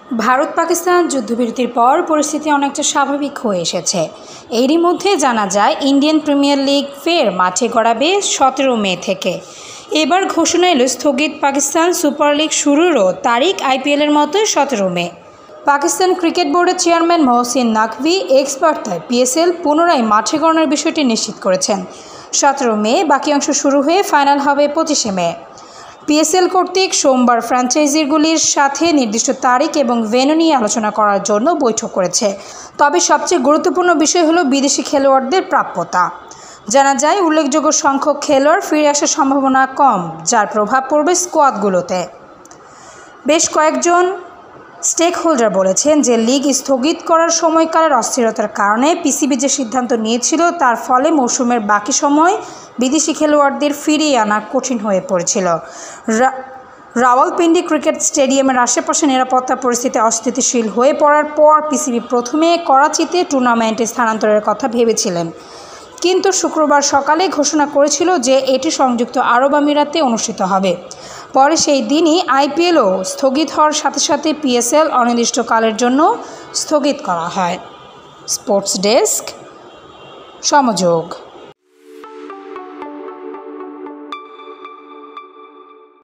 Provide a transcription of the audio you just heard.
ভারত পাকিস্তান যুদ্ধবিরতির পর পরিস্থিতি অনেকটা স্বাভাবিক হয়ে এসেছে। এরই মধ্যে জানা যায় ইন্ডিয়ান প্রিমিয়ার লিগ ফের মাঠে গড়াবে 17 মে থেকে। এবার ঘোষণা এলো স্থগিত পাকিস্তান সুপার লিগ শুরুরও তারিখ আইপিএলের মতোই 17 মে। পাকিস্তান ক্রিকেট বোর্ডের চেয়ারম্যান মহসিন নাকভি এক্স বার্তায় পিএসএল পুনরায় মাঠে গড়ানোর বিষয়টি নিশ্চিত করেছেন। 17 মে বাকি অংশ শুরু হয়ে ফাইনাল হবে 25 মে। পিএসএল কর্তৃক সোমবার ফ্র্যাঞ্চাইজিগুলির সাথে নির্দিষ্ট তারিখ এবং ভেন্যু নিয়ে আলোচনা করার জন্য বৈঠক করেছে। তবে সবচেয়ে গুরুত্বপূর্ণ বিষয় হলো বিদেশি খেলোয়াড়দের প্রাপ্যতা। জানা যায় উল্লেখযোগ্য সংখ্যক খেলোয়াড় ফিরে আসার সম্ভাবনা কম, যার প্রভাব পড়বে স্কোয়াডগুলোতে। বেশ কয়েকজন স্টেক হোল্ডার বলেছেন যে লিগ স্থগিত করার সময়কালের অস্থিরতার কারণে পিসিবি যে সিদ্ধান্ত নিয়েছিল তার ফলে মৌসুমের বাকি সময় বিদেশি খেলোয়াড়দের ফিরিয়ে আনা কঠিন হয়ে পড়েছিল। রাওয়ালপিন্ডি ক্রিকেট স্টেডিয়ামের আশেপাশে নিরাপত্তা পরিস্থিতি অস্থিতিশীল হয়ে পড়ার পর পিসিবি প্রথমে করাচিতে টুর্নামেন্টে স্থানান্তরের কথা ভেবেছিলেন, কিন্তু শুক্রবার সকালে ঘোষণা করেছিল যে এটি সংযুক্ত আরব আমিরাতে অনুষ্ঠিত হবে। পরে সেই দিনই আইপিএলও স্থগিত হওয়ার সাথে সাথে পিএসএল অনির্দিষ্টকালের জন্য স্থগিত করা হয়। Sports desk, সমযোগ।